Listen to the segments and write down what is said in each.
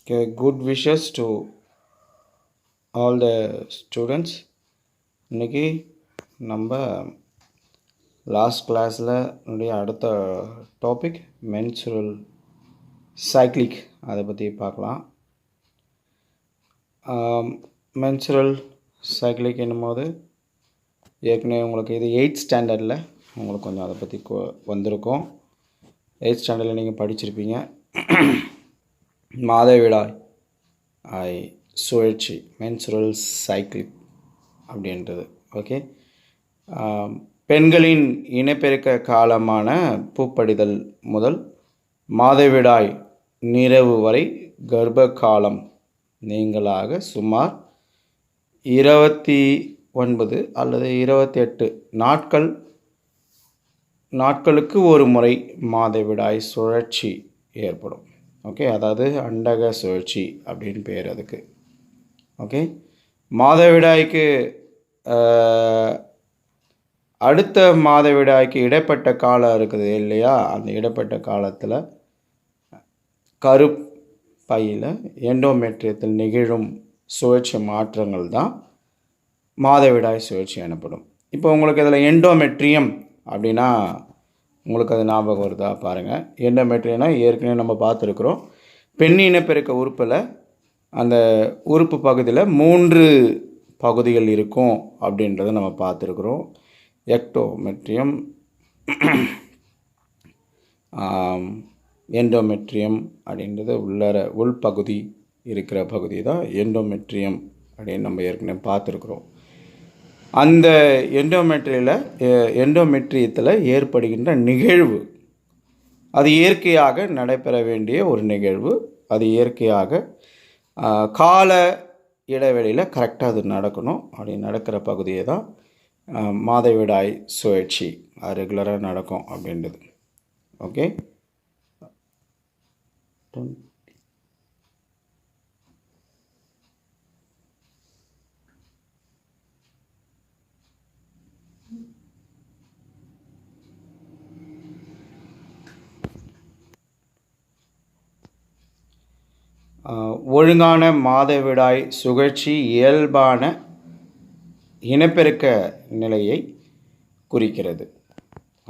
Okay, good wishes to all the students. இன்னைக்கு நம்ம last கிளாஸில் அடுத்த டாபிக் மென்சுரல் சைக்ளிக் அதை பற்றி பார்க்கலாம். மென்சுரல் சைக்ளிக் என்னும்போது ஏற்கனவே உங்களுக்கு இது 8th ஸ்டாண்டர்டில் உங்களுக்கு கொஞ்சம் அதை பற்றி வந்திருக்கும். 8th ஸ்டாண்டர்டில் நீங்கள் படிச்சிருப்பீங்க. மாதவிடாய் சுழற்சி மென்சுரல் சைக்கிள் அப்படின்றது. ஓகே, பெண்களின் இனப்பெருக்க காலமான பூப்படிதல் முதல் மாதவிடாய் நிறைவு வரை கர்ப்ப காலம் நீங்களாக சுமார் 29 அல்லது 28 நாட்களுக்கு ஒரு முறை மாதவிடாய் சுழற்சி ஏற்படும். ஓகே, அதாவது அண்டக சுழற்சி அப்படின்னு பேர் அதுக்கு. ஓகே, மாதவிடாய்க்கு அடுத்த மாதவிடாய்க்கு இடைப்பட்ட காலம் இருக்குது இல்லையா, அந்த இடைப்பட்ட காலத்தில் கருப்பையில் எண்டோமெட்ரியத்தில் நிகழும் சுழற்சி மாற்றங்கள் தான் மாதவிடாய் சுழற்சி எனப்படும். இப்போ உங்களுக்கு இதில் எண்டோமெட்ரியம் அப்படின்னா உங்களுக்கு அது ஞாபகம் வருதா பாருங்கள். எண்டோமெட்ரியம்னா ஏற்கனவே நம்ம பார்த்துருக்குறோம். பெண்ணினப்பெருக்க உறுப்பில் அந்த உறுப்பு பகுதியில் 3 பகுதிகள் இருக்கும் அப்படின்றத நம்ம பார்த்துருக்குறோம். எக்டோமெட்ரியம், எண்டோமெட்ரியம் அப்படின்றது உள்பகுதி இருக்கிற பகுதி தான் எண்டோமெட்ரியம் அப்படின்னு நம்ம ஏற்கனவே பார்த்துருக்குறோம். அந்த எண்டோமெட்ரியத்தில் ஏற்படுகின்ற நிகழ்வு அது இயற்கையாக நடைபெற வேண்டிய ஒரு நிகழ்வு. அது இயற்கையாக கால இடைவெளியில் கரெக்டாக அது நடக்கணும். அப்படி நடக்கிற பகுதியை தான் மாதவிடாய் சுழற்சி அது ரெகுலராக நடக்கும் அப்படின்றது. ஓகே, ஒழுங்கான மாதவிடாய் சுழற்சி இயல்பான இனப்பெருக்க நிலையை குறிக்கிறது.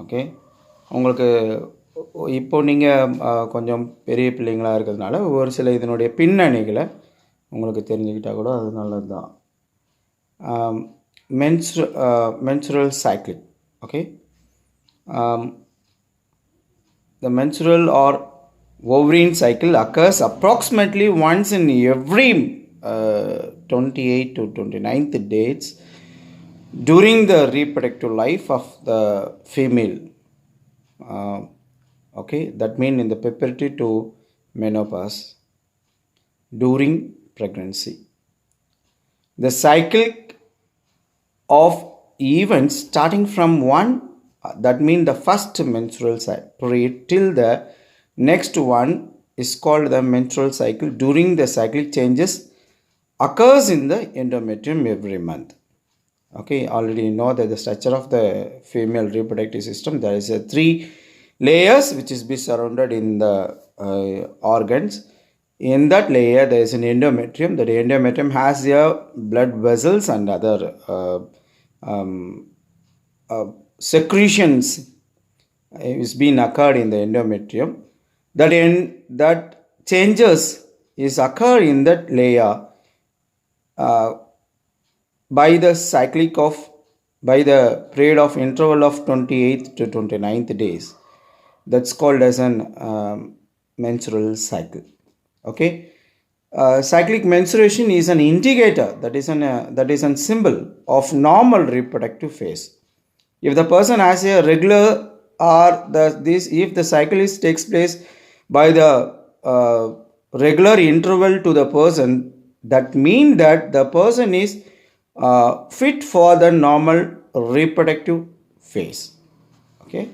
ஓகே, உங்களுக்கு இப்போது நீங்கள் கொஞ்சம் பெரிய பிள்ளைங்களாக இருக்கிறதுனால ஒரு சில இதனுடைய பின்னணிகளை உங்களுக்கு தெரிஞ்சுக்கிட்டால் கூட அது நல்லது தான். menstrual cycle. Okay, the menstrual or ovarian cycle occurs approximately once in every 28 to 29th days during the reproductive life of the female. Okay, that means in the puberty to menopause during pregnancy. The cycle of events starting from one, that means the first menstrual period, till the next one is called the menstrual cycle. During the cyclic changes occurs in the endometrium every month. Okay, already you know that the structure of the female reproductive system, there is a 3 layers which is be surrounded in the organs. In that layer there is an endometrium. That endometrium has blood vessels and other secretions is being occurred in the endometrium. That changes is occur in that layer by the period of interval of 28th to 29th days. That's called as an menstrual cycle. Okay, cyclic menstruation is an indicator, that is a symbol of normal reproductive phase. If the person has a regular or if the cycle takes place by the regular interval to the person, that means that the person is fit for the normal reproductive phase. Okay,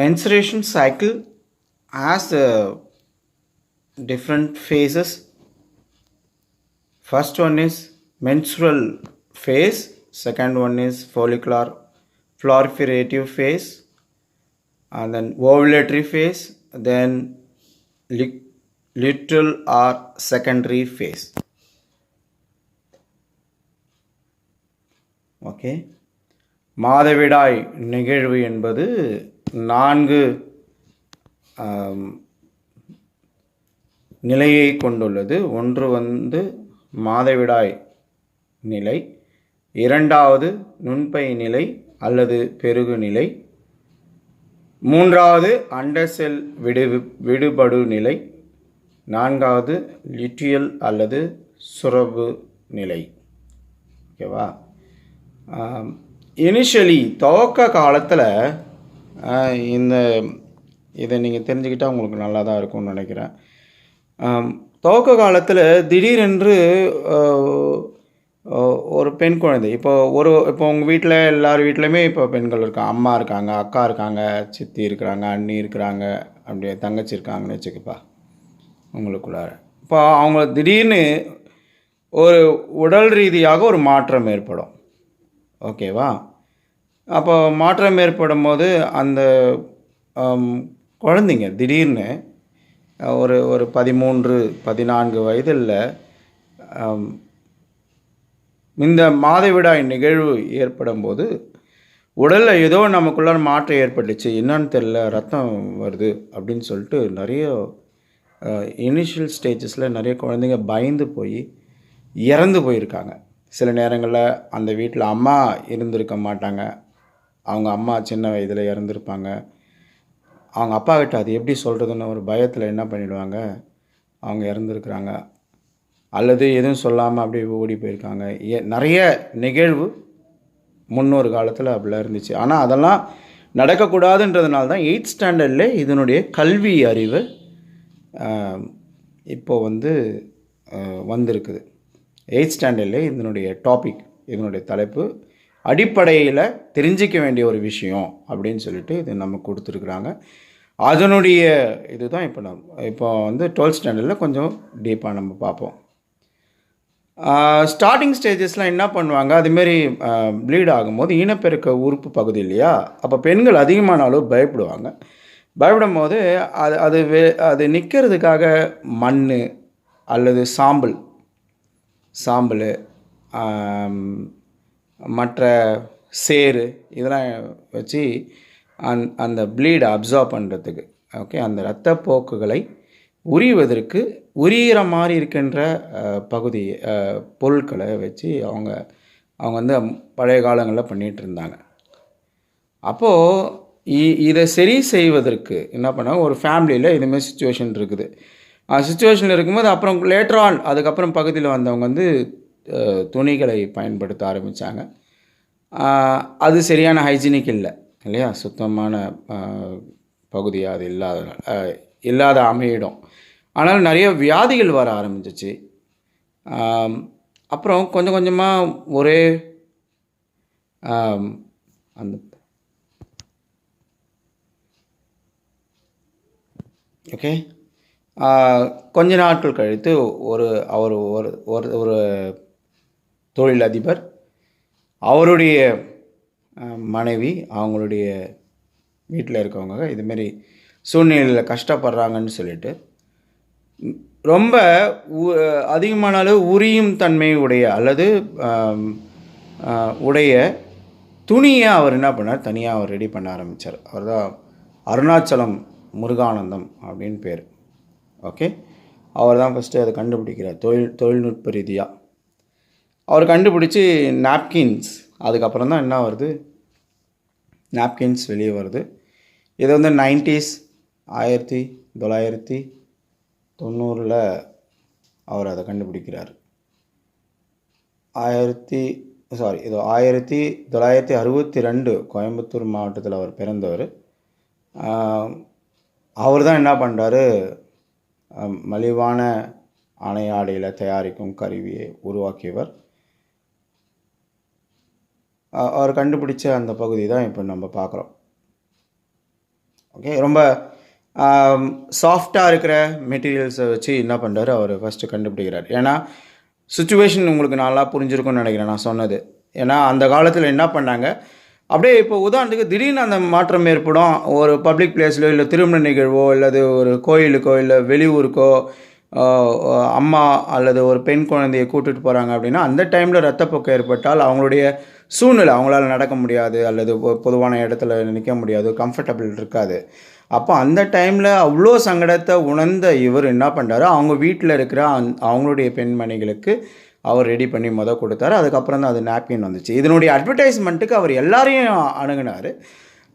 menstruation cycle has different phases. First one is menstrual phase, second one is follicular proliferative phase, and then ovulatory phase, then luteal or secondary phase. Okay, மாதவிடாய் நிகழ்வு என்பது 4 நிலையை கொண்டுள்ளது. ஒன்று வந்து மாதவிடாய் நிலை, இரண்டாவது நுண்பை நிலை அல்லது பெருகு நிலை, மூன்றாவது அண்டசெல் விடுபடு நிலை, நான்காவது லிட்டியல் அல்லது சுரப்பு நிலை. ஓகேவா? இனிஷியலி துவக்க காலத்தில் இதை நீங்கள் தெரிஞ்சுக்கிட்டால் உங்களுக்கு நல்லா தான் இருக்கும்னு நினைக்கிறேன். துவக்க காலத்தில் திடீரென்று ஒரு பெண் குழந்தை, இப்போ உங்கள் வீட்டில் எல்லார் வீட்லேயுமே இப்போ பெண்கள் இருக்காங்க, அம்மா இருக்காங்க, அக்கா இருக்காங்க, சித்தி இருக்கிறாங்க, அண்ணி இருக்கிறாங்க, அப்படியே தங்கச்சி இருக்காங்கன்னு வச்சுக்கப்பா உங்களுக்குள்ளார. இப்போ அவங்க திடீர்னு ஒரு உடல் ரீதியாக ஒரு மாற்றம் ஏற்படும். ஓகேவா? அப்போ மாற்றம் ஏற்படும் போது அந்த குழந்தைங்க திடீர்னு ஒரு 13-14 வயதில் இந்த மாதவிடாய் நிகழ்வு ஏற்படும் போது உடலில் ஏதோ நமக்குள்ள மாற்றம் ஏற்பட்டுச்சு, என்னன்னு தெரில, ரத்தம் வருது அப்படின்னு சொல்லிட்டு நிறைய இனிஷியல் ஸ்டேஜஸில் நிறைய குழந்தைங்க பயந்து போய் இறந்து போயிருக்காங்க. சில நேரங்களில் அந்த வீட்டில் அம்மா இருந்திருக்க மாட்டாங்க, அவங்க அம்மா சின்ன வயதில் இறந்துருப்பாங்க. அவங்க அப்பா கிட்ட அது எப்படி சொல்கிறதுன்னு ஒரு பயத்தில் என்ன பண்ணிவிடுவாங்க, அவங்க இறந்துருக்குறாங்க. அல்லது எதுவும் சொல்லாமல் அப்படியே ஓடி போயிருக்காங்க. நிறைய நிகழ்வு முன்னொரு காலத்தில் அப்படிலாம் இருந்துச்சு. ஆனால் அதெல்லாம் நடக்கக்கூடாதுன்றதுனால தான் 8th ஸ்டாண்டர்டில் இதனுடைய கல்வி அறிவு இப்போது வந்திருக்குது. 8th ஸ்டாண்டர்டில் இதனுடைய டாபிக், இதனுடைய தலைப்பு அடிப்படையில் தெரிஞ்சிக்க வேண்டிய ஒரு விஷயம் அப்படின்னு சொல்லிட்டு இது நமக்கு கொடுத்துருக்குறாங்க. அதனுடைய இதுதான் இப்போ வந்து 12th ஸ்டாண்டர்டில் கொஞ்சம் டீப்பாக நம்ம பார்ப்போம். ஸ்டார்டிங் ஸ்டேஜஸ்லாம் என்ன பண்ணுவாங்க, அதுமாரி ப்ளீட் ஆகும்போது இனப்பெருக்க உறுப்பு பகுதி இல்லையா, அப்போ பெண்கள் அதிகமான அளவு பயப்படுவாங்க. பயப்படும் போது அது நிற்கிறதுக்காக மண் அல்லது சாம்பல் மற்ற சேறு இதெல்லாம் வச்சு அந்த ப்ளீடை அப்சார்ப் பண்ணுறதுக்கு, ஓகே, அந்த இரத்தப்போக்குகளை உரியிற மாதிரி இருக்கின்ற பகுதி பொருட்களை வச்சு அவங்க வந்து பழைய காலங்களில் பண்ணிகிட்டு இருந்தாங்க. அப்போது இதை சரி செய்வதற்கு என்ன பண்ணாங்க, ஒரு ஃபேமிலியில் இதுமாதிரி சுச்சுவேஷன் இருக்குது. சுச்சுவேஷனில் இருக்கும்போது அப்புறம் லேட்டர் ஆன் அதுக்கப்புறம் பகுதியில் வந்தவங்க வந்து துணிகளை பயன்படுத்த ஆரம்பித்தாங்க. அது சரியான ஹைஜீனிக் இல்லையா, சுத்தமான பகுதியாக அது இல்லாத அமையிடும். ஆனால் நிறைய வியாதிகள் வர ஆரம்பிச்சிச்சு. அப்புறம் கொஞ்சம் கொஞ்சமாக ஒரே அந்த ஓகே கொஞ்ச நாட்கள் கழித்து அவர் ஒரு தொழிலதிபர் அவருடைய மனைவி அவங்களுடைய வீட்டில் இருக்கவங்க இதுமாரி சூழ்நிலையில் கஷ்டப்படுறாங்கன்னு சொல்லிட்டு ரொம்ப அதிகமான அளவு உரியும் தன்மை உடைய அல்லது உடைய துணியை அவர் என்ன பண்ணார், தனியாக அவர் ரெடி பண்ண ஆரம்பித்தார். அவர் தான் அருணாச்சலம் முருகானந்தம் அப்படின்னு பேர். ஓகே, அவர் தான் ஃபஸ்ட்டு அதை கண்டுபிடிக்கிறார். தொழில்நுட்ப ரீதியாக அவர் கண்டுபிடிச்சி நாப்கின்ஸ், அதுக்கப்புறம் தான் என்ன வருது, நாப்கின்ஸ் வெளியே வருது. இது வந்து 90s 1990 அவர் அதை கண்டுபிடிக்கிறார். 1962 கோயம்புத்தூர் மாவட்டத்தில் அவர் பிறந்தவர். அவர் தான் என்ன பண்ணுறாரு, மலிவான ஆடையில் தயாரிக்கும் கருவியை உருவாக்கியவர். அவர் கண்டுபிடிச்ச அந்த பகுதி தான் இப்போ நம்ம பார்க்குறோம். ஓகே, ரொம்ப சாஃப்டாக இருக்கிற மெட்டீரியல்ஸை வச்சு என்ன பண்ணுறாரு, அவர் ஃபஸ்ட்டு கண்டுபிடிக்கிறார். ஏன்னா சுச்சுவேஷன் உங்களுக்கு நல்லா புரிஞ்சிருக்கும்னு நினைக்கிறேன் நான் சொன்னது. ஏன்னா அந்த காலத்தில் என்ன பண்ணாங்க, அப்படியே இப்போ உதாரணத்துக்கு திடீர்னு அந்த மாற்றம் ஏற்படும். ஒரு பப்ளிக் பிளேஸ்லோ, இல்ல திருமண நிகழ்வோ, அல்லது ஒரு கோயிலுக்கோ, இல்ல வெளியூருக்கோ, அ அம்மா அல்லது ஒரு பெண் குழந்தைய கூட்டிட்டு போறாங்க அப்படின்னா, அந்த டைம்ல ரத்தப்போக்கு ஏற்பட்டால் அவங்களுடைய சூழ்நிலை அவங்களால நடக்க முடியாது, அல்லது பொதுவான இடத்துல நிக்க முடியாது, கம்ஃபர்டபிள் இருக்காது. அப்போ அந்த டைம்ல அவ்ளோ சங்கடத்த உணர்ந்த இவரு என்ன பண்றாரு, அவங்க வீட்ல இருக்கிற அவங்களுடைய பெண்மணிகளுக்கு அவர் ரெடி பண்ணி குடுத்தாரு. அதுக்கப்புறம் தான் அது நாப்கின் வந்துச்சு. இதனுடைய அட்வர்டைஸ்மென்ட்டுக்கு அவர் எல்லாரையும் அணுகுனாரு.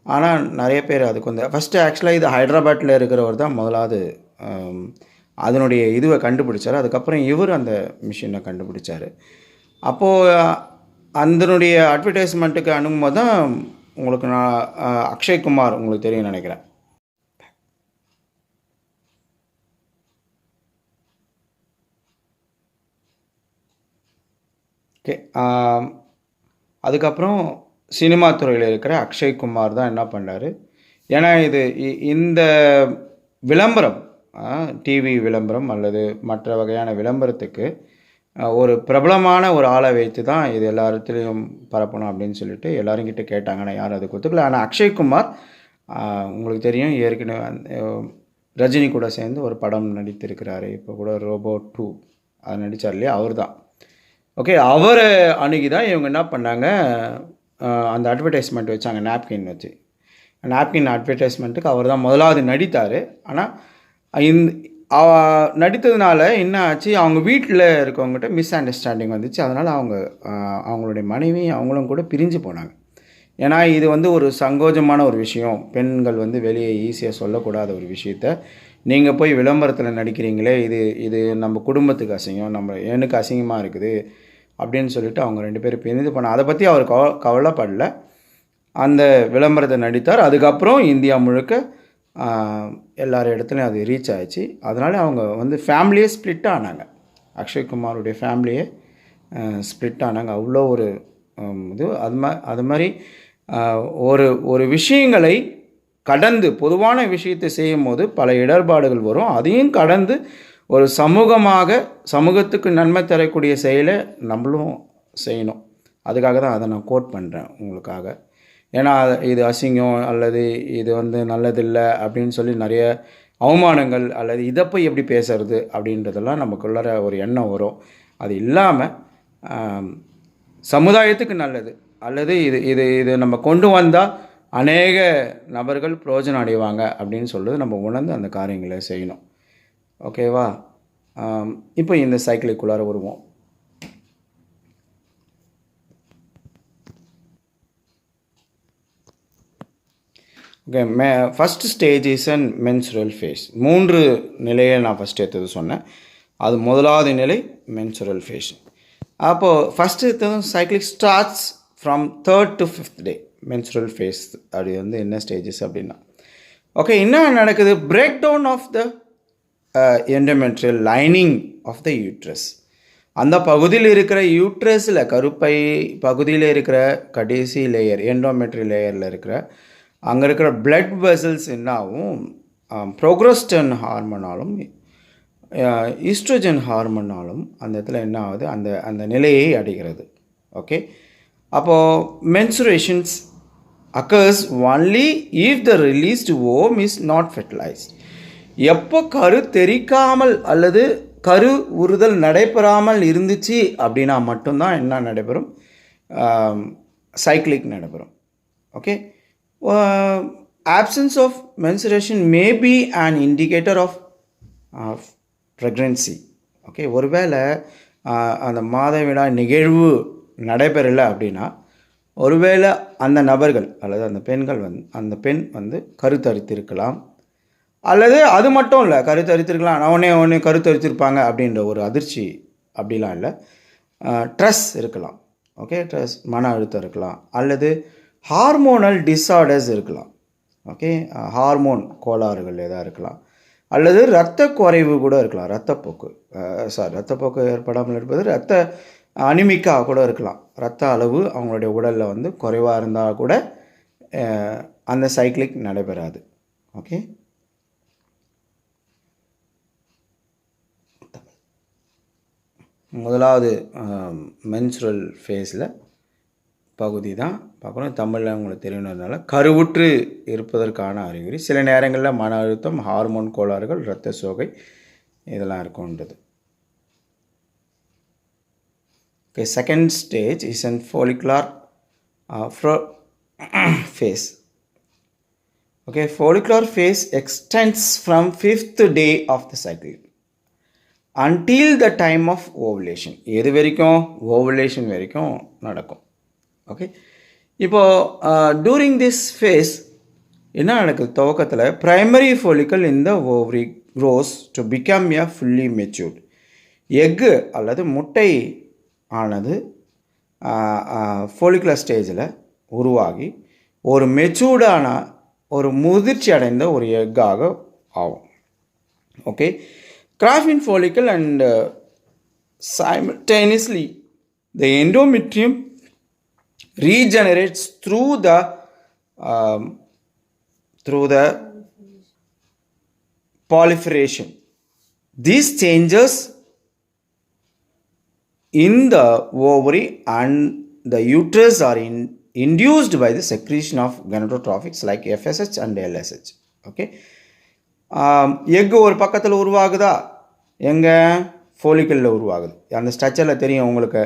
ஆனா நெறைய பேர் அதுக்கு வந்து ஃபர்ஸ்ட்டு ஆக்சுவலா இது ஹைதராபாத்ல இருக்கிறவர் தான் முதலாவது அம் அதனுடைய இதுவ கண்டுபிடிச்சாரு. அதுக்கப்புறம் இவரு அந்த மிஷின கண்டுபிடிச்சாரு. அப்போ அதனுடைய அட்வர்டைஸ்மென்ட்டுக்கு அணுகும்போது தான் உங்களுக்கு நான் அக்ஷய் குமார் உங்களுக்கு தெரியும்னு நெனைக்கிறேன். ஓகே. அதுக்கப்புறம் சினிமா துறையில இருக்கிற அக்ஷய் குமார் தான் என்ன பண்ணாரு, ஏன்னா இது இந்த விளம்பரம் டிவி விளம்பரம் அல்லது மற்ற வகையான விளம்பரத்துக்கு ஒரு பிரபலமான ஒரு ஆளை வைத்து தான் இது எல்லா இடத்துலையும் பரப்பணும் அப்படின்னு சொல்லிட்டு எல்லாருங்கிட்ட கேட்டாங்க. ஆனால் யாரும் அதுக்கு ஒத்துக்கல. ஆனால் அக்ஷய் குமார் உங்களுக்கு தெரியும் ஏற்கனவே ரஜினி கூட சேர்ந்து ஒரு படம் நடித்திருக்கிறாரு. இப்போ கூட ரோபோ 2 அது நடித்தார் இல்லையா, அவர் தான். ஓகே, அவரை அணுகி தான் இவங்க என்ன பண்ணாங்க, அந்த அட்வர்டைஸ்மெண்ட் வச்சாங்க நாப்கின் வச்சு. நாப்கின் அட்வர்டைஸ்மெண்ட்டுக்கு அவர் தான் முதலாவது நடித்தார். ஆனால் நடித்ததுனால என்ன ஆச்சு, அவங்க வீட்டில் இருக்கவங்ககிட்ட மிஸ் அண்டர்ஸ்டாண்டிங் வந்துச்சு. அதனால் அவங்களுடைய மனைவி அவங்களும் கூட பிரிஞ்சு போனாங்க. ஏன்னா இது வந்து ஒரு சங்கோஜமான ஒரு விஷயம். பெண்கள் வந்து வெளியே ஈஸியாக சொல்லக்கூடாத ஒரு விஷயத்த நீங்கள் போய் விளம்பரத்தில் நடிக்கிறீங்களே, இது நம்ம குடும்பத்துக்கு அசிங்கம், எனக்கு அசிங்கமாக இருக்குது அப்படின்னு சொல்லிட்டு அவங்க 2 பேரும் பிரிந்து போனாங்க. அதை பற்றி அவர் கவலைப்படல. அந்த விளம்பரத்தை நடித்தார். அதுக்கப்புறம் இந்தியா முழுக்க எல்லார் இடத்துலையும் அது ரீச் ஆயிடுச்சு. அதனால் அவங்க வந்து ஃபேமிலியே ஸ்ப்ளிட் ஆனாங்க. அக்ஷய் குமாருடைய ஃபேமிலியே ஸ்ப்ளிட் ஆனாங்க. அவ்வளோ ஒரு இது அது மாதிரி ஒரு விஷயங்களை கடந்து பொதுவான விஷயத்தை செய்யும்போது பல இடர்பாடுகள் வரும். அதையும் கடந்து ஒரு சமூகத்துக்கு நன்மை தரக்கூடிய செயலை நம்மளும் செய்யணும். அதுக்காக தான் அதை நான் கோட் பண்ணுறேன் உங்களுக்காக. ஏன்னா இது அசிங்கம் அல்லது இது வந்து நல்லதில்லை அப்படின்னு சொல்லி நிறைய அவமானங்கள் அல்லது இதை போய் எப்படி பேசுறது அப்படின்றதெல்லாம் நமக்குள்ளார ஒரு எண்ணம் வரும். அது இல்லாமல் சமுதாயத்துக்கு நல்லது அல்லது இது நம்ம கொண்டு வந்தால் அநேக நபர்கள் பிரயோஜனம் அடைவாங்க அப்படின்னு சொல்கிறது நம்ம உணர்ந்து அந்த காரியங்களை செய்யணும். ஓகேவா? இப்போ இந்த சைக்கிளுக்குள்ளார வருவோம். Okay, first stage is and menstrual phase. 3 நிலையை நான் ஃபஸ்ட்டு எடுத்தது சொன்னேன். அது முதலாவது நிலை மென்சுரல் ஃபேஸ். அப்போது ஃபஸ்ட்டு எடுத்ததும் cyclic starts from 3rd to 5th day menstrual phase. அது வந்து என்ன ஸ்டேஜஸ் அப்படின்னா, ஓகே, என்ன நடக்குது, break down of the endometrial lining of the uterus. அந்த பகுதியில் இருக்கிற யூட்ரஸில் கருப்பை பகுதியில் இருக்கிற கடைசி லேயர் எண்டோமெட்ரியல் லேயரில் இருக்கிற அங்கே இருக்கிற பிளட் வெசல்ஸ் என்ன ஆகும், ப்ரோக்ரஸ்டன் ஹார்மோனாலும் ஈஸ்ட்ரோஜன் ஹார்மோனாலும் அந்த இடத்துல என்ன ஆகுது, அந்த நிலையை அடைகிறது. ஓகே, அப்போது menstruations occurs only if the released ovum is not fertilized. எப்போ கரு தெரிக்காமல் அல்லது கரு உறுதல் நடைபெறாமல் இருந்துச்சு அப்படின்னா மட்டும்தான் என்ன நடைபெறும், சைக்கிளிக் நடைபெறும். Okay, absence of menstruation may be an indicator of pregnancy. Okay, ஒருவேளை அந்த மாதவிடாய் நிகழ்வு நடைபெறலை அப்படின்னா ஒருவேளை அந்த நபர்கள் அல்லது அந்த பெண் வந்து கருத்தரித்திருக்கலாம், அல்லது அது மட்டும் இல்லை, கருத்தரித்திருக்கலாம், உடனே கருத்தரித்திருப்பாங்க அப்படின்ற ஒரு அதிர்ச்சி அப்படிலாம் இல்லை. ஸ்ட்ரெஸ் இருக்கலாம். ஓகே, ஸ்ட்ரெஸ், மன அழுத்தம் இருக்கலாம், அல்லது ஹார்மோனல் டிஸார்டர்ஸ் இருக்கலாம். ஓகே, ஹார்மோன் கோளாறுகள் எதாவது இருக்கலாம், அல்லது இரத்த குறைவு கூட இருக்கலாம். இரத்தப்போக்கு ஏற்படாமல் இருப்பது அனிமிக்கா கூட இருக்கலாம். இரத்த அளவு அவங்களுடைய உடலில் வந்து குறைவாக இருந்தால் கூட அந்த சைக்கிளிக் நடைபெறாது. ஓகே, முதலாவது மென்சுரல் ஃபேஸில் பகுதி தான் பார்க்குறோம். தமிழில் உங்களுக்கு தெரியணுன்றதுனால கருவுற்று இருப்பதற்கான அறிகுறி. சில நேரங்களில் மன அழுத்தம், ஹார்மோன் கோளாறுகள், இரத்த சோகை இதெல்லாம் இருக்கும்ன்றது. Okay, second stage is in follicular phase. Okay, follicular phase extends from 5th day of the cycle until the time of ovulation. எது வரைக்கும்? ovulation வரைக்கும் நடக்கும். ஓகே, இப்போது டூரிங் திஸ் ஃபேஸ் என்ன நடக்குது? துவக்கத்தில் primary follicle in the ovary grows to become a fully matured. Egg அல்லது முட்டை ஆனது ஃபோலிகுலர் ஸ்டேஜில் உருவாகி ஒரு மெச்சூர்டான ஒரு முதிர்ச்சி அடைந்த ஒரு எக்காக ஆகும். Okay, graphene follicle and simultaneously the endometrium regenerates through the proliferation. These changes in the ovary and the uterus are induced by the secretion of gonadotrophics like FSH and LSH. Okay, egg ஒரு பக்கத்தில் உருவாகுதா? எங்கே? ஃபோலிக்கலில் உருவாகுது. அந்த ஸ்ட்ரக்சரில் தெரியும் உங்களுக்கு,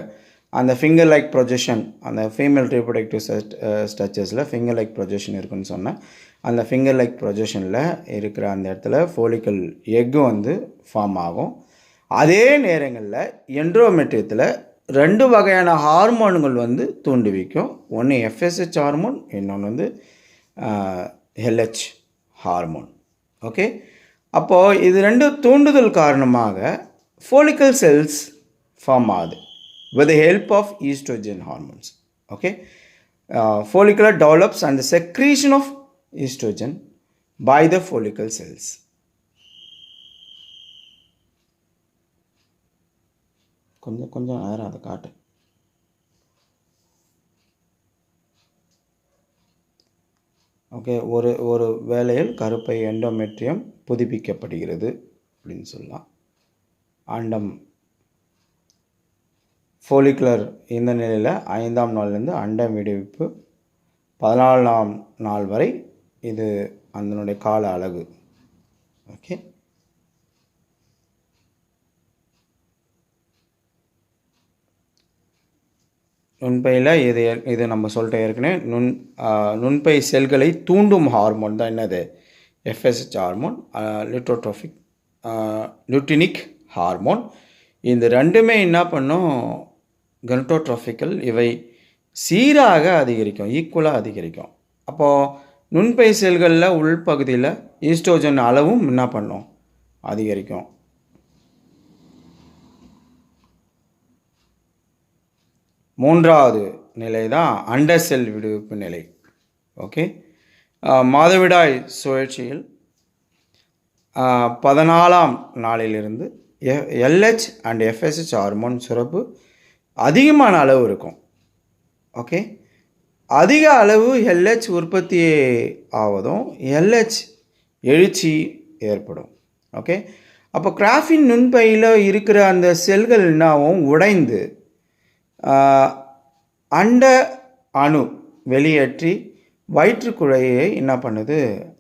அந்த finger like projection, அந்த ஃபீமேல் ரீப்ரொடக்டிவ் ஸ்ட்ரக்சர்ஸில் ஃபிங்கர் லைக் ப்ரொஜெக்ஷன் இருக்குன்னு சொன்னேன். அந்த ஃபிங்கர் லைக் ப்ரொஜெக்ஷனில் இருக்கிற அந்த இடத்துல ஃபோலிக்கல் எக்கு வந்து ஃபார்ம் ஆகும். அதே நேரங்களில் என்ட்ரோமெட்ரியத்தில் 2 வகையான ஹார்மோன்கள் வந்து தூண்டுவிக்கும். ஒன்று FSH ஹார்மோன், இன்னொன்று வந்து LH ஹார்மோன். ஓகே, அப்போது இது 2 தூண்டுதல் காரணமாக follicle cells ஃபார்ம் ஆகுது with the help of estrogen hormones. Okay, follicle develops and the secretion of estrogen by the follicle cells. கொஞ்சம் நேரம் அதை காட்டு. ஓகே, ஒரு வேளையில் கருப்பை எண்டோமெட்ரியம் புதுப்பிக்கப்படுகிறது அப்படின்னு சொல்லலாம். அண்டம் ஃபோலிகுலர் இந்த நிலையில் 5ஆம் நாள்லேருந்து அண்டம் விடுவிப்பு 14ஆம் நாள் வரை இது அதனுடைய கால அலகு. ஓகே, நுண்பையில் இது நம்ம சொல்லிட்டு ஏற்கனவே நுண்பை செல்களை தூண்டும் ஹார்மோன் தான் என்னது? FSH hormone, luteinic hormone. இந்த ரெண்டுமே என்ன பண்ணும்? கனடோட்ரோபிக்கல், இவை சீராக அதிகரிக்கும், ஈக்குவலாக அதிகரிக்கும். அப்போது நுண்பை செல்களில் உள்பகுதியில் ஈஸ்ட்ரோஜன் அளவும் என்ன பண்ணும்? அதிகரிக்கும். மூன்றாவது நிலை தான் அண்ட செல் விடுவிப்பு நிலை. ஓகே, மாதவிடாய் சுழற்சியில் 14ஆம் நாளிலிருந்து LH அண்ட் FSH ஹார்மோன் சுரப்பு அதிகமான அளவு இருக்கும். ஓகே, அதிக அளவு LH உற்பத்தி ஆவதும் LH எழுச்சி ஏற்படும். ஓகே, அப்போ கிராஃபின் நுண்பையில் இருக்கிற அந்த செல்கள் என்னாவும் உடைந்து அண்ட அணு வெளியேற்றி வயிற்றுக்குழையை என்ன பண்ணுது?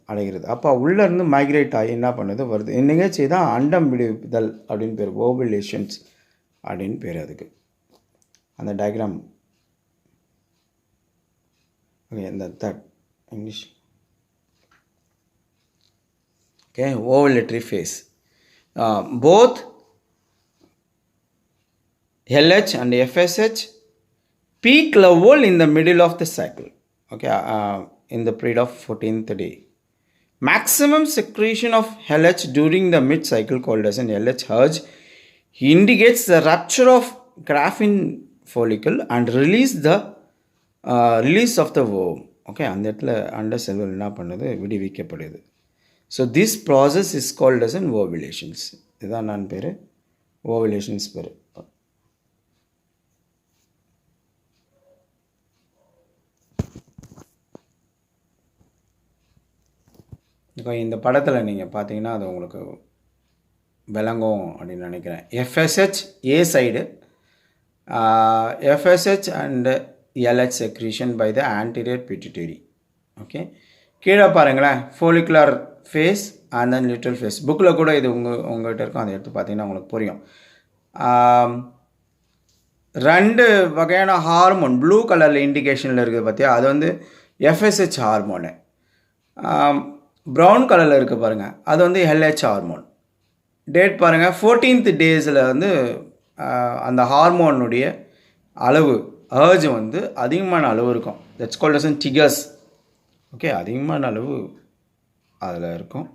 அடைகிறது. அப்போ உள்ளேருந்து மைக்ரேட் ஆகி என்ன பண்ணுது? வருது. இந்நிகழ்ச்சி தான் அண்டம் விடுவிப்புதல் அப்படின்னு பேர், ஓவுலேஷன்ஸ் அப்படின்னு பேர் அதுக்கு. அந்த டயக்ராம் ஓகே, இந்த third English. Okay, ovulatory phase. Both LH and FSH peak level in the middle of the cycle. Okay, in the period of 14th day. Maximum secretion of LH during the mid cycle, called as an LH urge, indicates the rupture of graphene follicle and release of the ovum. Okay, அந்த இடத்துல அண்ட செல்கள் என்ன பண்ணுது? விடுவிக்கப்படுது. So this process is called as an ovulations. இதுதான் நான் பேர், ஓவுலேஷன்ஸ் பேர். இப்போ இந்த படத்தில் நீங்கள் பார்த்தீங்கன்னா அது உங்களுக்கு விளங்கும் அப்படின்னு நினைக்கிறேன். FSH A side, FSH and LH secretion by the anterior pituitary. Okay, கீழே பாருங்களேன், follicular phase and then luteal phase. புக்கில் கூட இது உங்கள்கிட்ட இருக்கும், அதை எடுத்து பார்த்தீங்கன்னா உங்களுக்கு புரியும். ரெண்டு வகையான ஹார்மோன் ப்ளூ கலரில் இண்டிகேஷனில் இருக்குது பார்த்தியா, அது வந்து FSH ஹார்மோனு. ப்ரௌன் கலரில் இருக்குது பாருங்கள், அது வந்து LH ஹார்மோன். டேட் பாருங்கள், 14th டேஸில் வந்து அந்த ஹார்மோனுடைய அளவு ஏர்ஜ் வந்து அதிகமான அளவு இருக்கும். That's called as diggers. Okay, அதிகமான அளவு அதில் இருக்கும்.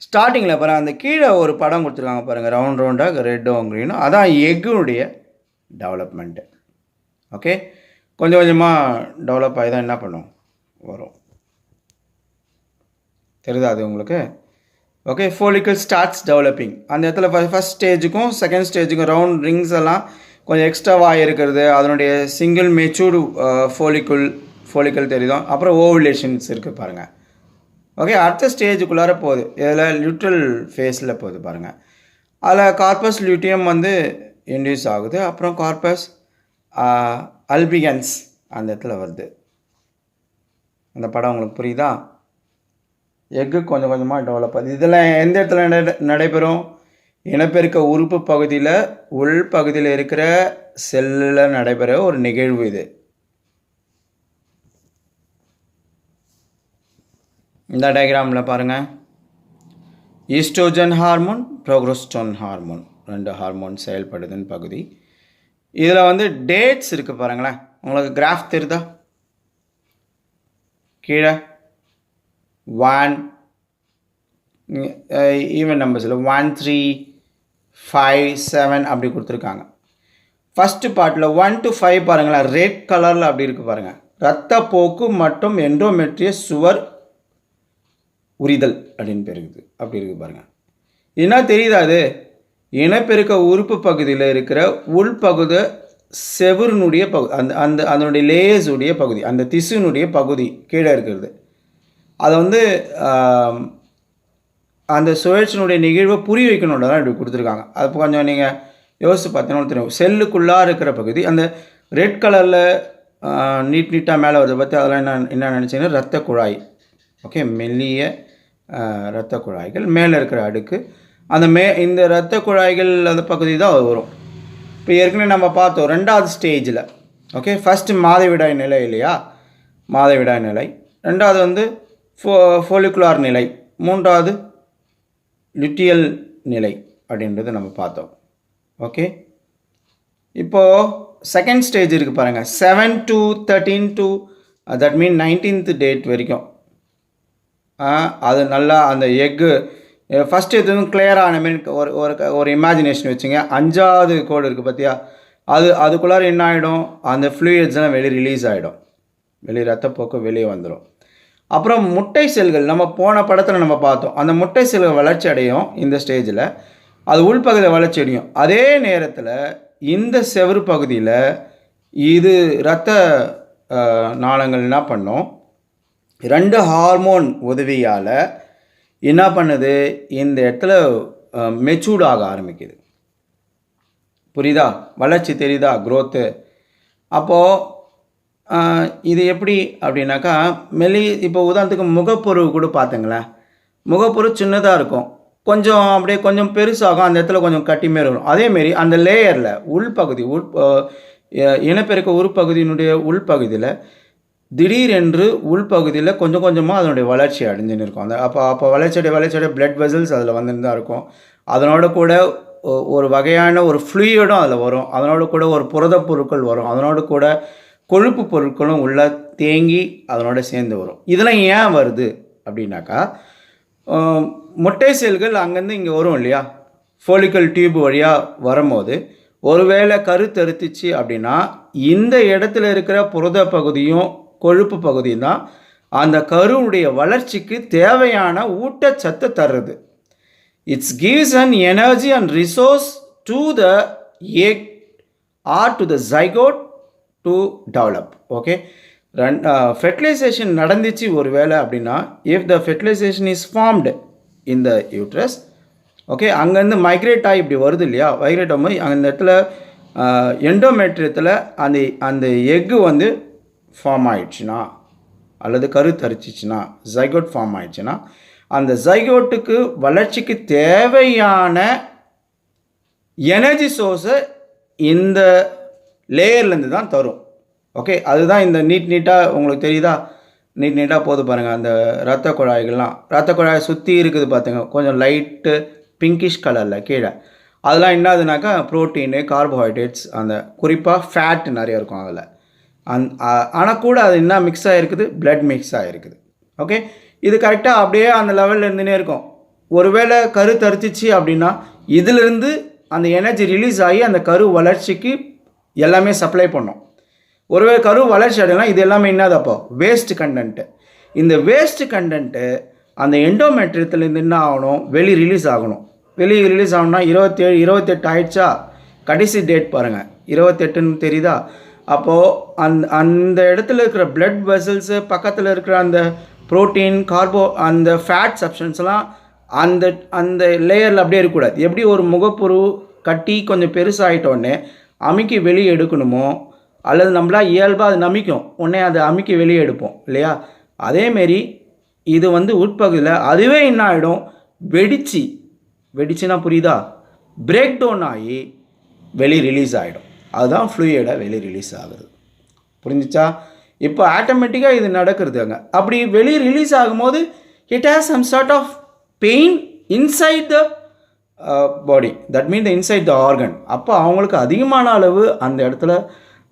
ஸ்டார்டிங்கில் பாருங்கள், அந்த கீழே ஒரு படம் கொடுத்துருக்காங்க பாருங்கள், ரவுண்ட் ரவுண்டாக ரெட்டும் க்ரீனும், அதான் எக்குனுடைய டெவலப்மெண்ட்டு. ஓகே, கொஞ்சம் கொஞ்சமாக டெவலப் ஆகி தான் என்ன பண்ணும் வரும், தெரியுதா அது உங்களுக்கு? Okay, follicle starts developing. அந்த இடத்துல ஃபஸ்ட் ஸ்டேஜுக்கும் செகண்ட் ஸ்டேஜுக்கும் ரவுண்ட் ரிங்ஸ் எல்லாம் கொஞ்சம் எக்ஸ்ட்ராவாக இருக்கிறது, அதனுடைய சிங்கிள் மெச்சூர்டு ஃபோலிக்கல் தெரியுதோ. அப்புறம் ஓவுலேஷன்ஸ் இருக்குது பாருங்கள். ஓகே, அடுத்த ஸ்டேஜுக்குள்ளார போகுது, இதில் லியூட்ரல் ஃபேஸில் போகுது பாருங்கள். அதில் கார்பஸ் லியூட்டியம் வந்து இன்டியூஸ் ஆகுது. அப்புறம் கார்பஸ் அல்பிகன்ஸ் அந்த இடத்துல வருது. அந்த படம் உங்களுக்கு புரியுதா? எக்கு கொஞ்சம் கொஞ்சமாக டெவலப் ஆகுது. இதெல்லாம் எந்த இடத்துல நடைபெறும்? இனப்பெருக்க உறுப்பு பகுதியில் உள் பகுதியில் இருக்கிற செல்லில் நடைபெற ஒரு நிகழ்வு இது. இந்த டயக்ராமில் பாருங்கள், ஈஸ்ட்ரோஜன் ஹார்மோன், ப்ரோக்ரஸ்டோன் ஹார்மோன், ரெண்டு ஹார்மோன் செயல்படுதுன்னு பகுதி. இதில் வந்து டேட்ஸ் இருக்குது பாருங்களேன், உங்களுக்கு கிராஃப் தெரியுதா? கீழே 1 ஈவன் நம்பர்ஸில் 1 3 5 7 அப்படி கொடுத்துருக்காங்க. ஃபஸ்ட்டு பார்ட்டில் 1 to 5 பாருங்களேன், ரெட் கலரில் அப்படி இருக்குது பாருங்கள். இரத்தப்போக்கு மற்றும் எண்டோமெட்ரியஸ் சுவர் உரிதல் அப்படின்னு பெருகுது, அப்படி இருக்குது பாருங்கள். என்ன தெரியுதா? அது இனப்பெருக்க உறுப்பு பகுதியில் இருக்கிற உள்பகுதி செவுருனுடைய பகுதி, அந்த அதனுடைய லேயர்ஸுடைய பகுதி, அந்த திசுனுடைய பகுதி கீழே இருக்கிறது. அதை வந்து அந்த சுழற்சியினுடைய நிகழ்வை புரிய வைக்கணுன்னு தான் இப்படி கொடுத்துருக்காங்க. அது கொஞ்சம் நீங்கள் யோசித்து பார்த்தீங்கன்னா தெரியும். செல்லுக்குள்ளாக இருக்கிற பகுதி அந்த ரெட் கலரில் நீட்டாக மேலே வருது பார்த்து, அதெல்லாம் என்ன நினச்சிங்கன்னா இரத்த குழாய். ஓகே, மெல்லிய இரத்த குழாய்கள் மேலே இருக்கிற அடுக்கு, அந்த இந்த இரத்த குழாய்கள் அந்த பகுதி தான் வரும். இப்போ ஏற்கனவே நம்ம பார்த்தோம் ரெண்டாவது ஸ்டேஜில். ஓகே, ஃபஸ்ட்டு மாதவிடாய் நிலை இல்லையா, மாதவிடாய் நிலை. ரெண்டாவது வந்து ஃபோலிகுலார் நிலை. மூன்றாவது லுட்டியல் நிலை அப்படின்றத நம்ம பார்த்தோம். ஓகே, இப்போது செகண்ட் ஸ்டேஜ் இருக்குது பாருங்கள், 7 to 13 to that mean 19th date வரைக்கும். அது நல்லா அந்த எக்கு ஃபஸ்ட்டு இது வந்து கிளியரான மீன் ஒரு இமேஜினேஷன் வச்சுங்க. 5வது கோடு இருக்குது பார்த்தியா, அதுக்குள்ளார என்ன ஆகிடும், அந்த ஃப்ளூயிட்ஸ்லாம் வெளியே ரிலீஸ் ஆகிடும், வெளியே ரத்தப்போக்கு வெளியே வந்துடும். அப்புறம் முட்டை செல்கள் நம்ம போன படத்தில் நம்ம பார்த்தோம், அந்த முட்டை செல்கள் வளர்ச்சி அடையும் இந்த ஸ்டேஜில், அது உள்பகுதியில் வளர்ச்சி அடையும். அதே நேரத்தில் இந்த செவரு பகுதியில் இது இரத்த நாளங்கள் என்ன பண்ணும், 2 ஹார்மோன் உதவியால் என்ன பண்ணுது, இந்த இடத்துல மெச்சூர்ட் ஆக ஆரம்பிக்குது. புரியுதா? வளர்ச்சி தெரியுதா? க்ரோத்து. அப்போது இது எப்படி அப்படின்னாக்கா, இப்போ உதாரணத்துக்கு முகப்பொரு கூட பார்த்துங்களேன், முகப்பொரு சின்னதாக இருக்கும், கொஞ்சம் அப்படியே கொஞ்சம் பெருசாகும், அந்த இடத்துல கொஞ்சம் கட்டி மாரி வரும். அதேமாரி அந்த லேயரில் உள்பகுதி இனப்பெருக்க உள்பகுதியினுடைய உள்பகுதியில் திடீரென்று உள்பகுதியில் கொஞ்சம் கொஞ்சமாக அதனுடைய வளர்ச்சி அடைஞ்சுன்னு இருக்கும். அந்த அப்போ வளர்ச்சியோடைய பிளட் வெசல்ஸ் அதில் வந்துன்னு தான் இருக்கும். அதனோட கூட ஒரு வகையான ஒரு ஃப்ளூயிடும் அதில் வரும், அதனோட கூட ஒரு புரத பொருட்கள் வரும், அதனோட கூட கொழுப்பு பொருட்களும் உள்ள தேங்கி அதனோட சேர்ந்து வரும். இதெல்லாம் ஏன் வருது அப்படின்னாக்கா, முட்டை செல்கள் அங்கேருந்து இங்கே வரும் இல்லையா, ஃபோலிக்கல் டியூப் வழியாக வரும்போது ஒருவேளை கருத்தறுத்துச்சு அப்படின்னா இந்த இடத்துல இருக்கிற புரத பகுதியும் கொழுப்பு பகுதியும் தான் அந்த கருவுடைய வளர்ச்சிக்கு தேவையான ஊட்டச்சத்தை தருது. It's gives an energy and resource to the egg or to the zygote to develop. Okay, fertilization நடந்துச்சு ஒரு வேளை அப்படின்னா, if the fertilization is formed in the uterus, okay, அங்கேருந்து மைக்ரேட் ஆகி இப்படி வருது இல்லையா, மைக்ரேட் ஆகும்போது அந்த இடத்துல எண்டோமெட்ரியத்தில் அந்த எக்கு வந்து ஃபார்ம் ஆயிடுச்சுன்னா அல்லது கரு தரிச்சிச்சுன்னா ஜைகோட் ஃபார்ம் ஆயிடுச்சுன்னா அந்த ஜைகோட்டுக்கு வளர்ச்சிக்கு தேவையான எனர்ஜி சோர்ஸை இந்த லேயர்லேருந்து தான் தரும். ஓகே, அதுதான் இந்த நீட்டாக உங்களுக்கு தெரியுதா, நீட்டாக போது பாருங்கள். அந்த இரத்த குழாய்கள்லாம் இரத்த குழாயை சுற்றி இருக்குது பார்த்துங்க, கொஞ்சம் லைட்டு பிங்கிஷ் கலரில் கீழே. அதெல்லாம் என்னதுனாக்கா ப்ரோட்டீனு, கார்போஹைட்ரேட்ஸ், அந்த குறிப்பாக ஃபேட் நிறைய இருக்கும் அதில். ஆனால் கூட அது என்ன மிக்ஸ் ஆகிருக்குது, பிளட் மிக்ஸ் ஆகிருக்குது. ஓகே, இது கரெக்டாக அப்படியே அந்த லெவலில் இருந்துனே இருக்கும். ஒருவேளை கரு தரிச்சிச்சு அப்படின்னா இதிலிருந்து அந்த எனர்ஜி ரிலீஸ் ஆகி அந்த கரு வளர்ச்சிக்கு எல்லாமே சப்ளை பண்ணும். ஒருவேளை கரு வளர்ச்சி அடையலாம், இது எல்லாமே என்னது அப்போ வேஸ்ட் கண்டென்ட்டு. இந்த வேஸ்ட் கண்டென்ட்டு அந்த எண்டோமெட்ரியத்துலேருந்து என்ன ஆகணும், ரிலீஸ் ஆகணும். ரிலீஸ் ஆகணும்னா 28 ஆயிடுச்சா, கடைசி டேட் பாருங்கள் 28ன்னு தெரியுதா. அப்போது அந்த இடத்துல இருக்கிற பிளட் வெசல்ஸு, பக்கத்தில் இருக்கிற அந்த ப்ரோட்டீன், அந்த ஃபேட் சப்ஸ்டன்ஸ்லாம் அந்த லேயரில் அப்படியே இருக்கக்கூடாது. எப்படி ஒரு முகப்புரு கட்டி கொஞ்சம் பெருசாகிட்டோடனே அமுக்கி வெளியே எடுக்கணுமோ, அல்லது நம்மளா இயல்பாக அது நமிக்கும் உடனே அதை அமுக்கி வெளியே எடுப்போம் இல்லையா, அதேமாரி இது உட்பகுதியில் அதுவே என்ன ஆகிடும், வெடிச்சுன்னா புரியுதா, பிரேக் டவுன் ஆகி ரிலீஸ் ஆகிடும். அதுதான் ஃப்ளூயிடை ரிலீஸ் ஆகுது. புரிஞ்சிச்சா? இப்போ ஆட்டோமேட்டிக்காக இது நடக்கிறது அங்கே. அப்படி ரிலீஸ் ஆகும்போது it has some sort of pain inside the body, that mean the inside the organ. அப்போ அவங்களுக்கு அதிகமான அளவு அந்த இடத்துல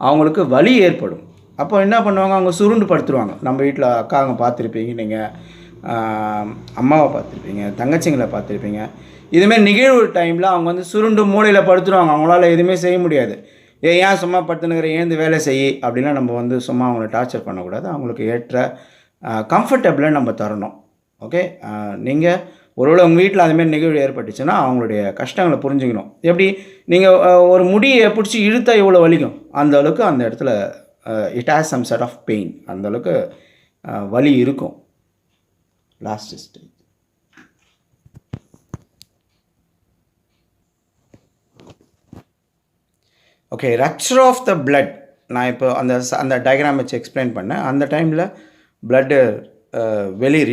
அவங்களுக்கு வலி ஏற்படும். அப்போ என்ன பண்ணுவாங்க, அவங்க சுருண்டு படுத்துருவாங்க. நம்ம வீட்டில் அக்காங்க பார்த்துருப்பீங்க, நீங்கள் அம்மாவை பார்த்துருப்பீங்க, தங்கச்சிங்களை பார்த்துருப்பீங்க. இதுமாரி நிகழ்வு டைமில் அவங்க சுருண்டு மூளையில் படுத்துருவாங்க. அவங்களால எதுவுமே செய்ய முடியாது. ஏன் சும்மா படுத்துனுங்கிற, ஏந்து வேலை செய் அப்படிலாம் நம்ம சும்மா அவங்கள டார்ச்சர் பண்ணக்கூடாது. அவங்களுக்கு ஏற்ற கம்ஃபர்டபுளாக நம்ம தரணும். ஓகே, நீங்கள் ஒருவேளை உங்கள் வீட்டில் அதுமாரி நிகழ்வு ஏற்பட்டுச்சுன்னா அவங்களுடைய கஷ்டங்களை புரிஞ்சுக்கணும். எப்படி நீங்கள் ஒரு முடியை பிடிச்சி இழுத்தா எவ்வளோ வலிக்கும், அந்த அளவுக்கு அந்த இடத்துல it has some sort of pain, அந்த அளவுக்கு வலி இருக்கும். Last stage. Okay, rupture of the blood. நான் இப்போ அந்த டயக்ராம் வச்சு எக்ஸ்பிளைன் பண்ணேன். அந்த டைமில் பிளட்டு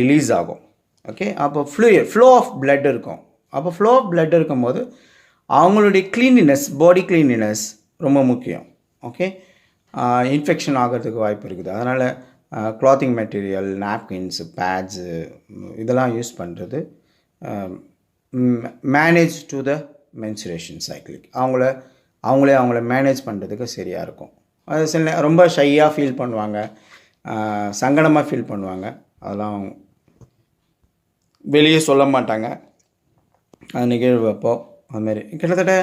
ரிலீஸ் ஆகும். ஓகே, அப்போ ஃப்ளோ ஆஃப் பிளட் இருக்கும். அப்போ ஃப்ளோ ஆஃப் பிளட் இருக்கும்போது அவங்களுடைய க்ளீனினஸ், பாடி க்ளீனினஸ் ரொம்ப முக்கியம். ஓகே, இன்ஃபெக்ஷன் ஆகிறதுக்கு வாய்ப்பு இருக்குது. அதனால் க்ளாத்திங் மெட்டீரியல், நாப்கின்ஸ், பேட்ஸு இதெல்லாம் யூஸ் பண்ணுறது. Manage to the mensuration cyclic, அவங்கள மேனேஜ் பண்ணுறதுக்கு சரியாக இருக்கும். அது சில ரொம்ப ஷையாக ஃபீல் பண்ணுவாங்க, சங்கடமாக ஃபீல் பண்ணுவாங்க. அதெல்லாம் வெளியே சொல்ல மாட்டாங்க. அது நிகழ்வு அப்போது அதுமாரி கிட்டத்தட்ட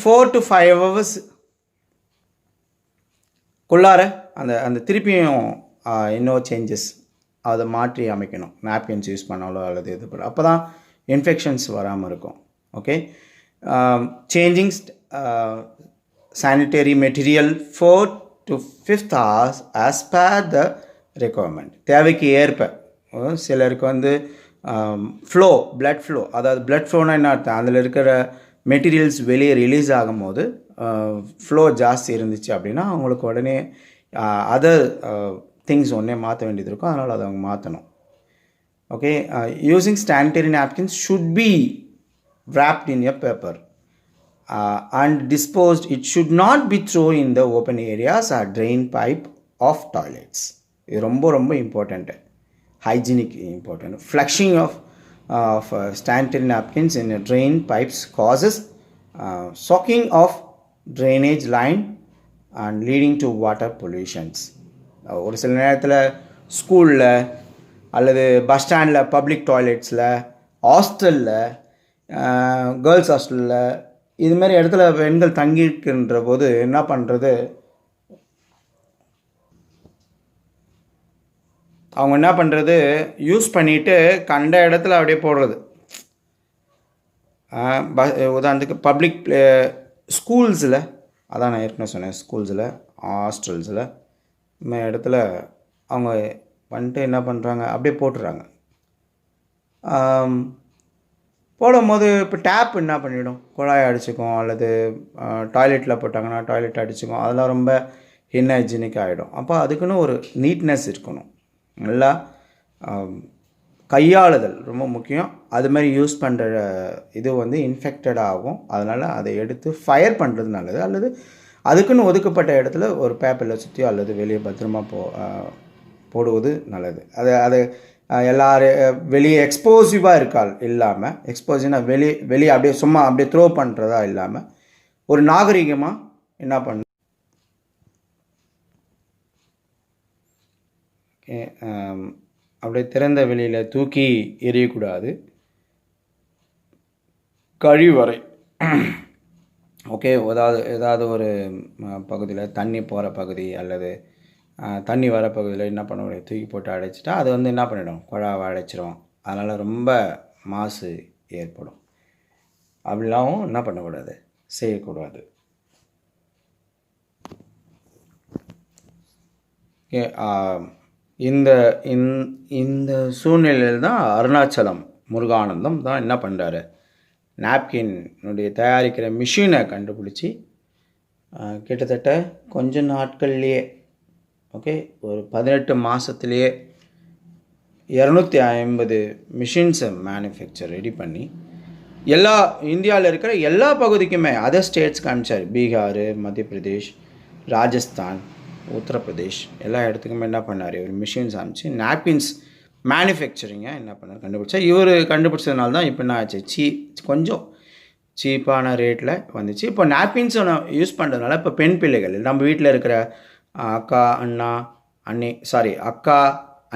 4 to 5 hours குள்ளார அந்த திருப்பியும் இன்னும் சேஞ்சஸ் அதை மாற்றி அமைக்கணும். நாப்கின்ஸ் யூஸ் பண்ணாலோ அல்லது இது பண்ண, அப்போ தான் இன்ஃபெக்ஷன்ஸ் வராமல் இருக்கும். Okay, changing sanitary material 4 to 5 hours as per the requirement. தேவைக்கு ஏற்ப. சிலருக்கு ஃப்ளோ, பிளட் ஃப்ளோ, அதாவது பிளட் ஃப்ளோனா என்ன அர்த்தம், அதில் இருக்கிற மெட்டீரியல்ஸ் வெளியே ரிலீஸ் ஆகும்போது ஃப்ளோ ஜாஸ்தி இருந்துச்சு அப்படின்னா அவங்களுக்கு உடனே அதர் திங்ஸ் ஒன்றே மாற்ற வேண்டியது இருக்கும். அதனால் அதை அவங்க மாற்றணும். Okay, using sanitary napkins should be wrapped in a paper and disposed. It should not be thrown in the open areas or drain pipe of toilets. இது ரொம்ப ரொம்ப important, hygienic important. Flushing of sanitary napkins in drain pipes causes soaking of drainage line and leading to water pollutions. ஒரு சில நேரத்தில் ஸ்கூலில் அல்லது bus ஸ்டாண்டில், public டாய்லெட்ஸில், ஹாஸ்டலில், கேர்ள்ஸ் ஹாஸ்டலில், இதுமாரி இடத்துல பெண்கள் தங்கியிருக்கின்ற போது என்ன பண்ணுறது, அவங்க என்ன பண்ணுறது, யூஸ் பண்ணிவிட்டு கண்ட இடத்துல அப்படியே போடுறது. உதாரணத்துக்கு பப்ளிக் ஸ்கூல்ஸில், அதான் நான் ஏற்கனவே சொன்னேன், ஸ்கூல்ஸில், ஹாஸ்டல்ஸில், இந்த இடத்துல அவங்க வந்துட்டு என்ன பண்ணுறாங்க, அப்படியே போட்டுறாங்க. போடும்போது இப்போ டேப் என்ன பண்ணிவிடும், குழாயை அடிச்சுக்கும், அல்லது டாய்லெட்டில் போட்டாங்கன்னா டாய்லெட் அடிச்சுக்கும். அதெல்லாம் ரொம்ப இன்ஹைஜீனிக் ஆகிடும். அப்போ அதுக்குன்னு ஒரு நீட்னஸ் இருக்கணும். நல்லா கையாளுதல் ரொம்ப முக்கியம். அது மாதிரி யூஸ் பண்ணுற இது வந்து இன்ஃபெக்டட் ஆகும். அதனால் அதை எடுத்து ஃபயர் பண்ணுறது நல்லது. அல்லது அதுக்குன்னு ஒதுக்கப்பட்ட இடத்துல ஒரு பேப்பரில் சுற்றியோ அல்லது வெளியே பத்திரமா போடுவது நல்லது. அதை எல்லாரும் வெளியே எக்ஸ்போசிவாக இருக்கால் இல்லாமல், எக்ஸ்போசிவ்னா வெளியே அப்படியே சும்மா அப்படியே த்ரோ பண்ணுறதா இல்லாமல் ஒரு நாகரிகமாக என்ன பண்ண அப்படியே திறந்த வெளியில் தூக்கி எறியக்கூடாது. கழிவறை ஓகே, ஏதாவது ஒரு பகுதியில் தண்ணி போகிற பகுதி அல்லது தண்ணி வர பகுதியில் என்ன பண்ண முடியும், தூக்கி போட்டு அடைச்சிட்டா அது வந்து என்ன பண்ணிடும், குழாவை அடைச்சிடும். அதனால் ரொம்ப மாசு ஏற்படும். அப்படிலாம் என்ன பண்ணக்கூடாது, செய்யக்கூடாது. இந்த இந்த சூழ்நிலையில் தான் அருணாச்சலம் முருகானந்தம் தான் என்ன பண்ணுறாரு, நாப்கினுடைய தயாரிக்கிற மிஷினை கண்டுபிடிச்சி கிட்டத்தட்ட கொஞ்ச நாட்கள்லேயே ஓகே ஒரு 18 மாதத்துலேயே 250 மிஷின்ஸை மேனுஃபேக்சர் ரெடி பண்ணி இந்தியாவில் இருக்கிற எல்லா பகுதிக்குமே அதர் ஸ்டேட்ஸ்க்கு அனுப்பிச்சார். பீகார், மத்திய பிரதேஷ், ராஜஸ்தான், உத்தரப்பிரதேஷ் எல்லா இடத்துக்குமே என்ன பண்ணார், இவர் மிஷின்ஸ் அனுப்பிச்சு நாப்கின்ஸ் மேனுஃபேக்சரிங்கை என்ன பண்ணார் கண்டுபிடிச்சா. இவர் கண்டுபிடிச்சதுனால தான் இப்போ என்ன ஆச்சு, கொஞ்சம் சீப்பான ரேட்டில் வந்துச்சு. இப்போ நாப்கின்ஸை யூஸ் பண்ணுறதுனால இப்போ பெண் பிள்ளைகள் நம்ம வீட்டில் இருக்கிற அக்கா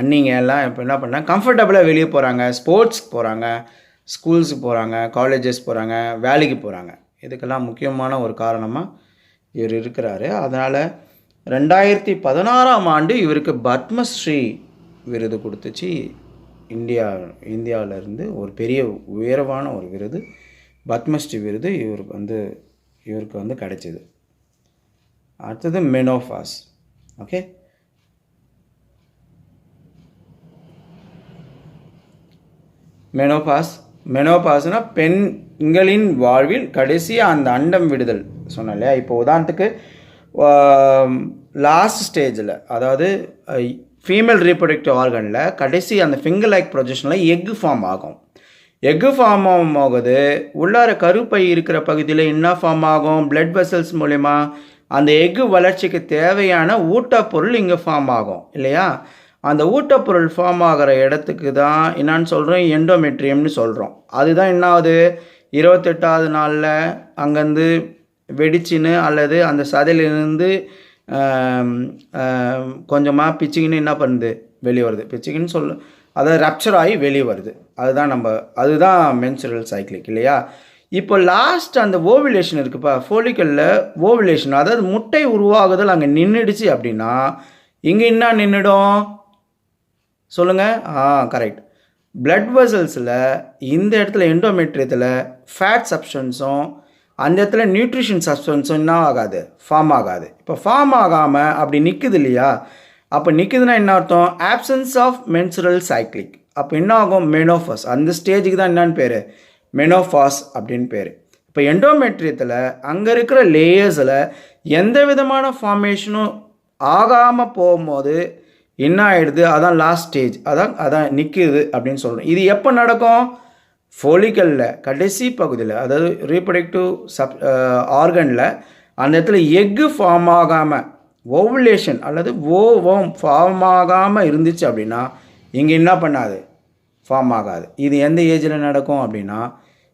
அண்ணிங்க எல்லாம் இப்போ என்ன பண்ணாங்க, கம்ஃபர்டபுளாக வெளியே போகிறாங்க, ஸ்போர்ட்ஸ்க்கு போகிறாங்க, ஸ்கூல்ஸுக்கு போகிறாங்க, காலேஜஸ் போகிறாங்க, வேலைக்கு போகிறாங்க. இதுக்கெல்லாம் முக்கியமான ஒரு காரணமாக இவர் இருக்கிறாரு. அதனால் 2016ஆம் ஆண்டு இவருக்கு பத்மஸ்ரீ விருது கொடுத்துச்சு. இந்தியாவிலேருந்து ஒரு பெரிய உயர்வான ஒரு விருது, பத்மஸ்ரீ விருது இவருக்கு வந்து கிடைச்சிது. அடுத்தது மெனோபாஸ். ஓகே, மெனோபாஸ்னால் பெண்களின் வாழ்வில் கடைசியாக அந்த அண்டம் விடுதல் சொன்னேன் இல்லையா. இப்போ உதாரணத்துக்கு லாஸ்ட் ஸ்டேஜில், அதாவது ஃபீமேல் ரீப்ரொடக்டிவ் ஆர்கனில் கடைசி அந்த ஃபிங்கர் லைக் ப்ரொஜெக்ஷனில் எக்கு ஃபார்ம் ஆகும். எக்கு ஃபார்ம் ஆகும்போது உள்ளார கருப்பை இருக்கிற பகுதியில் என்ன ஃபார்ம் ஆகும், பிளட் வெசல்ஸ் மூலமா அந்த எக்கு வளர்ச்சிக்கு தேவையான ஊட்டப்பொருள் இங்கே ஃபார்ம் ஆகும் இல்லையா. அந்த ஊட்டப்பொருள் ஃபார்ம் ஆகிற இடத்துக்கு தான் என்னான்னு சொல்கிறோம், எண்டோமெட்ரியம்னு சொல்கிறோம். அதுதான் என்ன ஆகுது, 28வது நாளில் அங்கேருந்து வெடிச்சின்னு அல்லது அந்த சதையிலிருந்து கொஞ்சமாக பிச்சுக்கின்னு என்ன பண்ணுது, வெளியே வருது. பிச்சுக்கின்னு அதாவது ரப்சர் ஆகி வெளியே வருது. அதுதான் மென்சுரல் சைக்கிளிக் இல்லையா. இப்போ லாஸ்ட் அந்த ஓவிலேஷன் இருக்குப்பா, ஃபோலிக்கலில் ஓவிலேஷன், அதாவது முட்டை உருவாகுதல் அங்கே நின்றுடுச்சு அப்படின்னா இங்கே என்ன நின்றுடும் சொல்லுங்கள். கரெக்ட். பிளட் வெசல்ஸில் இந்த இடத்துல எண்டோமெட்ரியத்தில் ஃபேட் சப்ஸ்டன்ஸும் அந்த இடத்துல நியூட்ரிஷன் சப்ஸ்டன்ஸும் என்ன ஆகாது, ஃபார்ம் ஆகாது. இப்போ ஃபார்ம் ஆகாமல் அப்படி நிற்குது இல்லையா. அப்போ நிற்குதுன்னா என்ன அர்த்தம், ஆப்சன்ஸ் ஆஃப் மென்சுரல் சைக்கிளிக். அப்போ என்ன ஆகும், மெனோபாஸ். அந்த ஸ்டேஜுக்கு தான் என்னன்னு பேர், மெனோபாஸ் அப்படின்னு பேர். இப்போ எண்டோமெட்ரியத்தில் அங்கே இருக்கிற லேயர்ஸில் எந்த விதமான ஃபார்மேஷனும் ஆகாமல் போகும்போது என்ன ஆகிடுது, அதான் லாஸ்ட் ஸ்டேஜ், அதான் நிற்கிது அப்படின்னு சொல்கிறோம். இது எப்போ நடக்கும், ஃபோலிக்கலில் கடைசி பகுதியில், அதாவது ரீப்ரொடக்டிவ் ஆர்கனில் அந்த இடத்துல எக்கு ஃபார்ம் ஆகாமல், ஓவுலேஷன் அல்லது ஓவம் ஃபார்ம் ஆகாமல் இருந்துச்சு அப்படின்னா இங்கே என்ன பண்ணாது, ஃபார்ம் ஆகாது. இது எந்த ஏஜில் நடக்கும் அப்படின்னா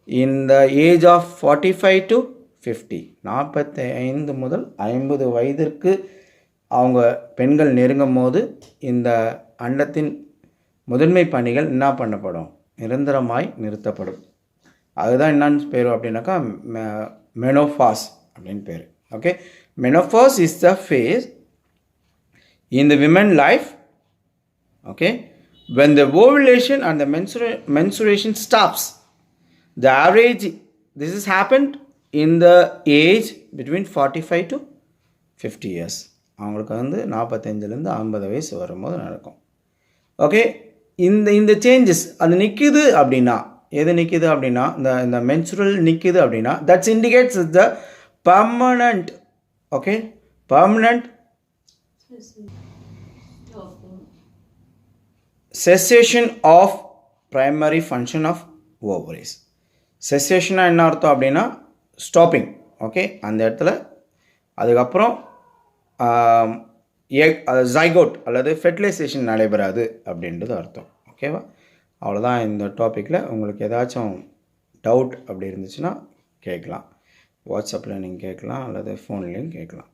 இந்த ஏஜ் ஆஃப் 45 to 50, 45 முதல் 50 வயதிற்கு அவங்க பெண்கள் நெருங்கும் போது இந்த அண்டத்தின் முதன்மை பணிகள் என்ன பண்ணப்படும், நிரந்தரமாய் நிறுத்தப்படும். அதுதான் என்னன்னு பேர் அப்படின்னாக்கா மெனோபாஸ் அப்படின்னு பேர். Okay, menopause is the phase in the women life, okay, when the ovulation and the menstruation stops. The average, this has happened in the age between 45 to 50 years. அவங்களுக்கு வந்து 45லேருந்து 50 வயசு வரும்போது நடக்கும். ஓகே, இந்த சேஞ்சஸ் அது நிற்குது அப்படின்னா, எது நிற்குது அப்படின்னா இந்த மென்சுரல் நிற்குது அப்படின்னா that's indicates the permanent, okay, permanent cessation of primary function of ovaries. cessation என்ன அர்த்தம் அப்படின்னா ஸ்டாப்பிங். ஓகே, அந்த இடத்துல அதுக்கப்புறம் ஜைகோட் அல்லது ஃபெர்டிலைசேஷன் நடைபெறாது அப்படின்றது அர்த்தம். ஓகேவா? அவ்வளோதான் இந்த டாப்பிக்கில். உங்களுக்கு ஏதாச்சும் டவுட் அப்படி இருந்துச்சுன்னா கேட்கலாம். வாட்ஸ்அப்பில் நீங்கள் கேட்கலாம் அல்லது ஃபோன்லேயும் கேட்கலாம்.